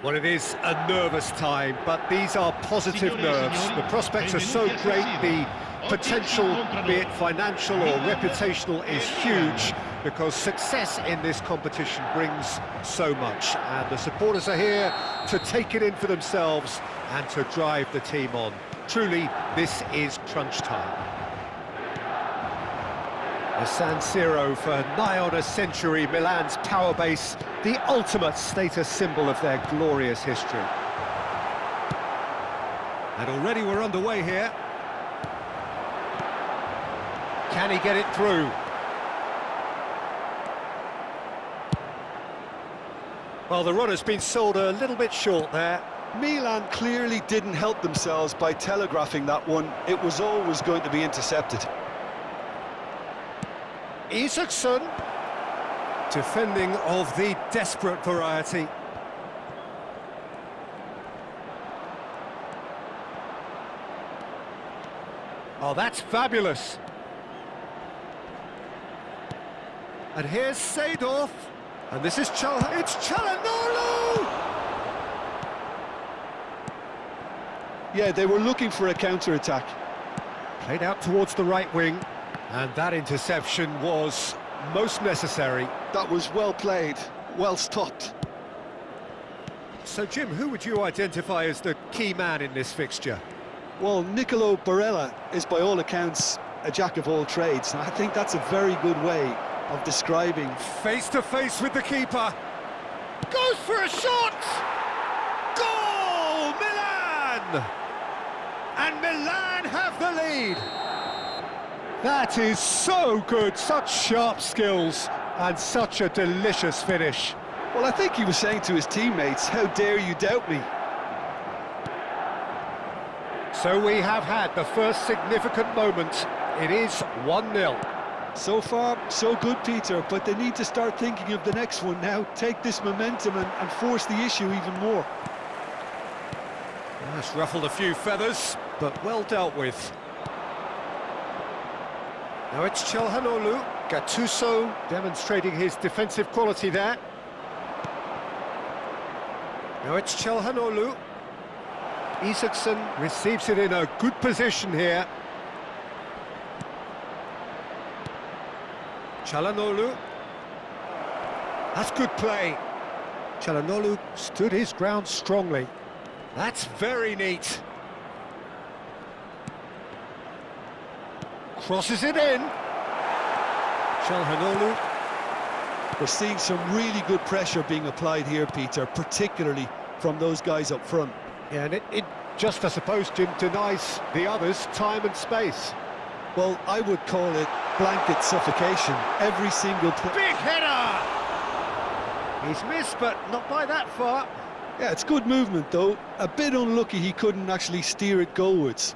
Well, it is a nervous time, but these are positive nerves. The prospects are so great, the potential, be it financial or reputational, is huge, because success in this competition brings so much. And the supporters are here to take it in for themselves and to drive the team on. Truly, this is crunch time. The San Siro for nigh on a century, Milan's power base, the ultimate status symbol of their glorious history. And already we're underway here. Can he get it through? Well, the run has been sold a little bit short there. Milan clearly didn't help themselves by telegraphing that one. It was always going to be intercepted. Isaacson, defending of the desperate variety. Oh, that's fabulous. And here's Seedorf, and this is it's Çalhanoğlu! Yeah, they were looking for a counter-attack. Played out towards the right wing. And that interception was most necessary. That was well played, well stopped. So, Jim, who would you identify as the key man in this fixture? Well, Nicolo Barella is by all accounts a jack of all trades. And I think that's a very good way of describing. Face to face with the keeper. Goes for a shot! Goal! Milan! And Milan have the lead. That is so good, such sharp skills, and such a delicious finish. Well, I think he was saying to his teammates, how dare you doubt me? So we have had the first significant moment. It is 1-0. So far, so good, Peter, but they need to start thinking of the next one now. Take this momentum and force the issue even more. That's ruffled a few feathers, but well dealt with. Now it's Çalhanoğlu, Gattuso demonstrating his defensive quality there. Now it's Çalhanoğlu. Isaacson receives it in a good position here. Çalhanoğlu. That's good play. Çalhanoğlu stood his ground strongly. That's very neat. Crosses it in. Çalhanoğlu. We're seeing some really good pressure being applied here, Peter, particularly from those guys up front. Yeah, and it just, I suppose, Jim, denies the others time and space. Well, I would call it blanket suffocation. Every single play. Big header! He's missed, but not by that far. Yeah, it's good movement, though. A bit unlucky he couldn't actually steer it goalwards.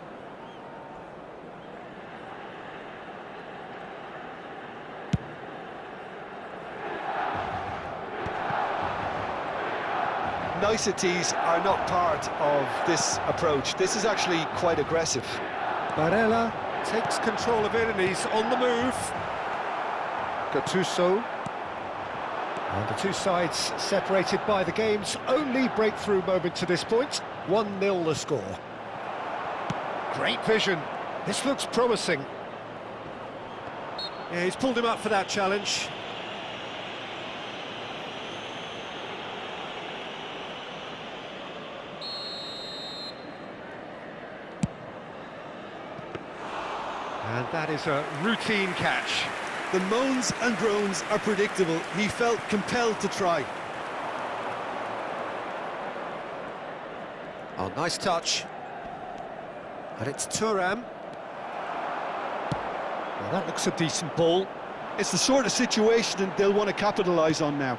Niceties are not part of this approach. This is actually quite aggressive. Barella takes control of it and he's on the move. Gattuso. And the two sides separated by the game's only breakthrough moment to this point. 1-0 the score. Great vision. This looks promising. Yeah, he's pulled him up for that challenge. And that is a routine catch. The moans and groans are predictable. He felt compelled to try. Oh, nice touch. And it's Thuram. Well, that looks a decent ball. It's the sort of situation they'll want to capitalise on now.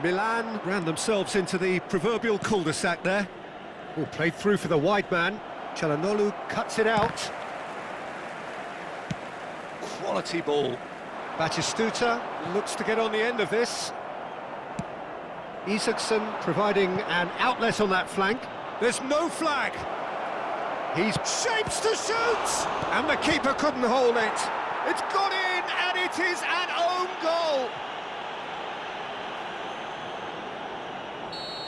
Milan ran themselves into the proverbial cul-de-sac there. Oh, played through for the wide man. Çalhanoğlu cuts it out. Quality ball. Batistuta looks to get on the end of this. Isaacson providing an outlet on that flank. There's no flag. He's shapes to shoot! And the keeper couldn't hold it. It's gone in, and it is an own goal.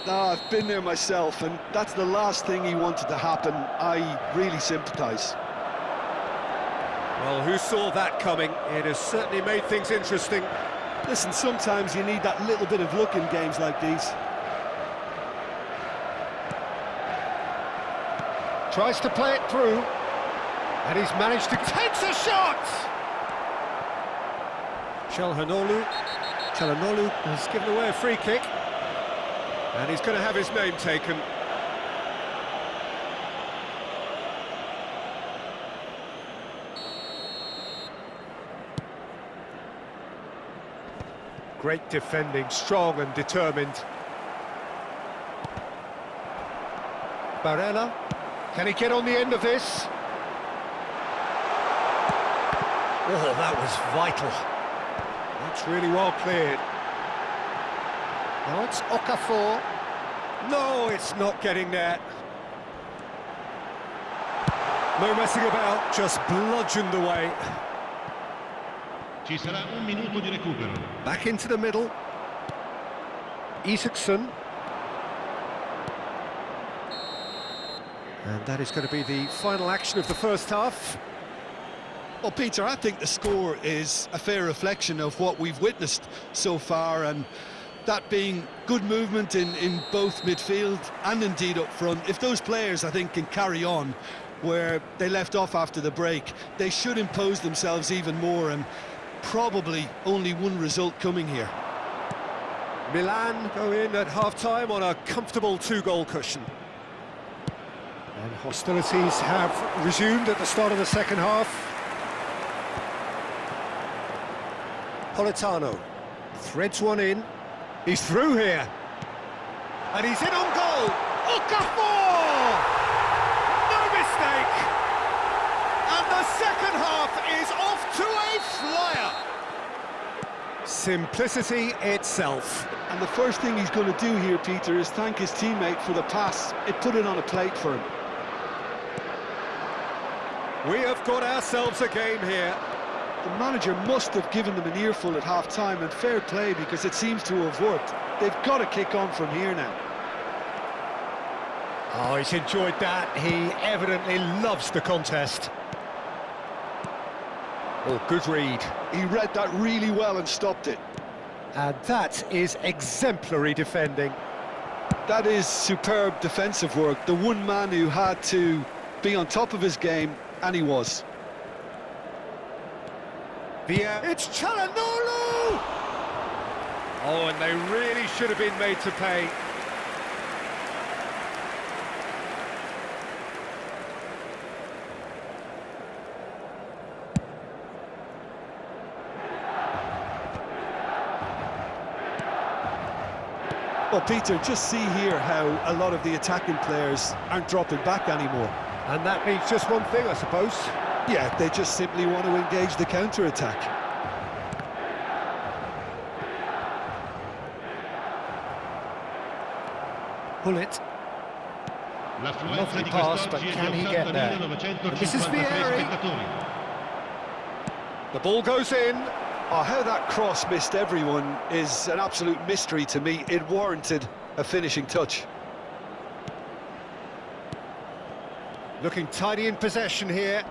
No, I've been there myself, and that's the last thing he wanted to happen. I really sympathise. Well, who saw that coming? It has certainly made things interesting. Listen, sometimes you need that little bit of luck in games like these. Tries to play it through, and he's managed to take a shot! Çalhanoğlu has given away a free kick, and he's going to have his name taken. Great defending, strong and determined. Barella, can he get on the end of this? Oh, that was vital. That's really well cleared. Now it's Okafor. No, it's not getting there. No messing about, just bludgeoned away. Ci sarà un minuto di recupero. Back into the middle. Isaacson. And that is going to be the final action of the first half. Well, Peter, I think the score is a fair reflection of what we've witnessed so far, and that being good movement in both midfield and indeed up front. If those players, I think, can carry on where they left off after the break, they should impose themselves even more, and probably only one result coming here. Milan go in at half-time on a comfortable two-goal cushion. And hostilities have resumed at the start of the second half. Politano threads one in. He's through here. And he's in on goal. Okafor! No mistake! And the second half is off to a flyer. Simplicity itself. And the first thing he's going to do here, Peter, is thank his teammate for the pass. It put it on a plate for him. We have got ourselves a game here. The manager must have given them an earful at half-time, and fair play, because it seems to have worked. They've got to kick on from here now. Oh, he's enjoyed that. He evidently loves the contest. Oh, good read. He read that really well and stopped it. And that is exemplary defending. That is superb defensive work. The one man who had to be on top of his game, and he was. It's Çalhanoğlu! Oh, and they really should have been made to pay. Well, Peter, just see here how a lot of the attacking players aren't dropping back anymore. And that means just one thing, I suppose. Yeah, they just simply want to engage the counter-attack. Pullet. Lovely pass, but can he get there? This is Vieri. The ball goes in. Oh, how that cross missed everyone is an absolute mystery to me. It warranted a finishing touch. Looking tidy in possession here.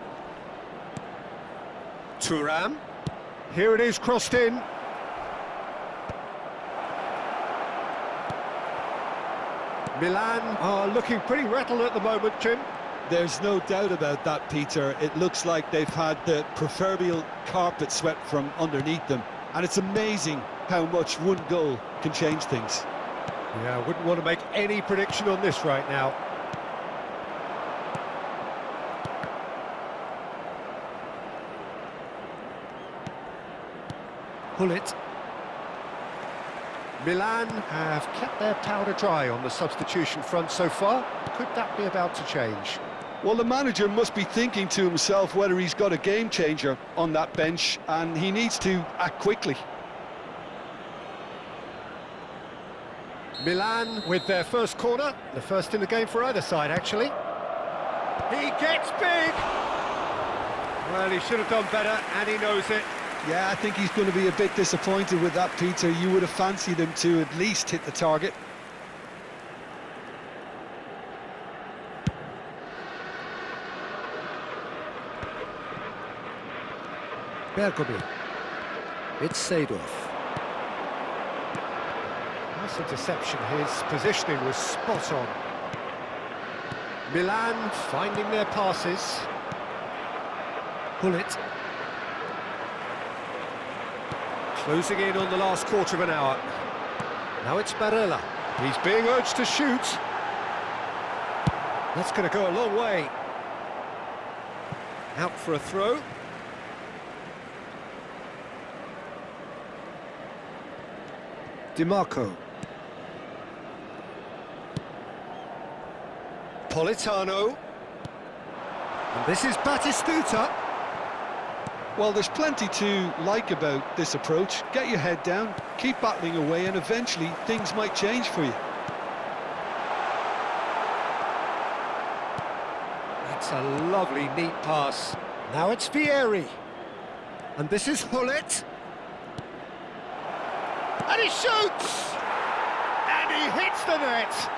Thuram. Here it is, crossed in. Milan are looking pretty rattled at the moment, Jim. There's no doubt about that, Peter. It looks like they've had the proverbial carpet swept from underneath them. And it's amazing how much one goal can change things. Yeah, I wouldn't want to make any prediction on this right now. Pullet. Milan have kept their powder dry on the substitution front so far. Could that be about to change? Well, the manager must be thinking to himself whether he's got a game changer on that bench, and he needs to act quickly. Milan with their first corner, the first in the game for either side, actually. He gets big! Well, he should have done better, and he knows it. Yeah, I think he's going to be a bit disappointed with that, Peter. You would have fancied him to at least hit the target. Bergomi. It's Seedorf. Nice interception, his positioning was spot on. Milan finding their passes. Gullit. Closing in on the last quarter of an hour. Now it's Barella. He's being urged to shoot. That's going to go a long way. Out for a throw. DiMarco. Politano. And this is Batistuta. Well, there's plenty to like about this approach. Get your head down, keep battling away, and eventually things might change for you. That's a lovely, neat pass. Now it's Vieri. And this is Gullit. And he shoots! And he hits the net!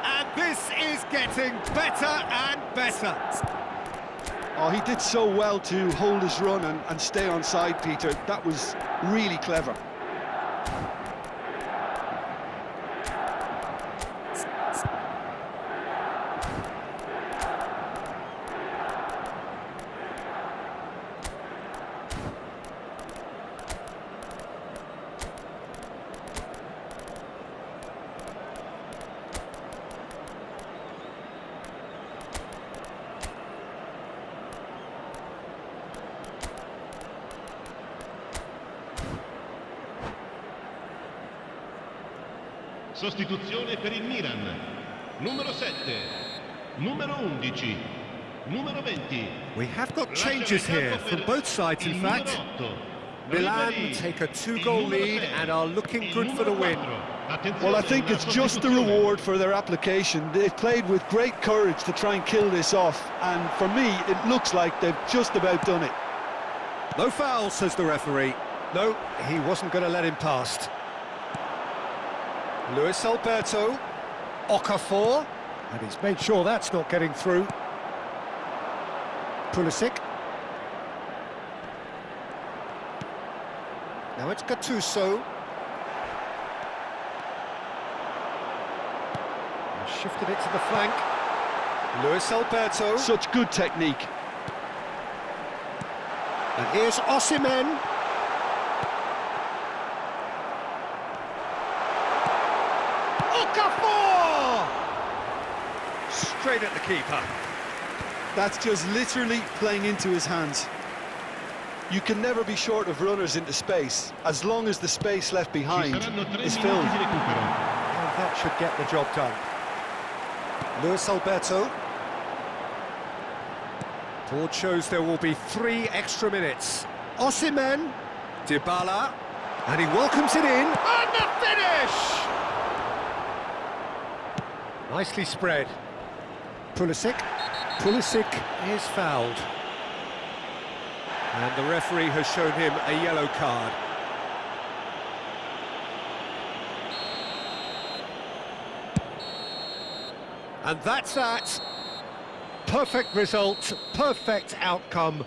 And this is getting better and better. Oh, he did so well to hold his run and stay on side, Peter. That was really clever. Sostituzione per il Milan. Numero 7, numero 11, numero 20. We have got changes here from both sides, in fact. Milan take a two-goal lead and are looking good for the win. Well, I think it's just the reward for their application. They've played with great courage to try and kill this off, and for me, it looks like they've just about done it. No foul, says the referee. No, he wasn't going to let him past. Luis Alberto, Okafor, and he's made sure that's not getting through. Pulisic. Now it's Gattuso. And shifted it to the flank. Luis Alberto. Such good technique. And here's Osimhen. Okafor! Straight at the keeper. That's just literally playing into his hands. You can never be short of runners into space, as long as the space left behind is filled. And that should get the job done. Luis Alberto. Board shows there will be 3 extra minutes. Osimhen, Dybala, and he welcomes it in, and the finish! Nicely spread. Pulisic. Pulisic is fouled. And the referee has shown him a yellow card. And that's that. Perfect result, perfect outcome.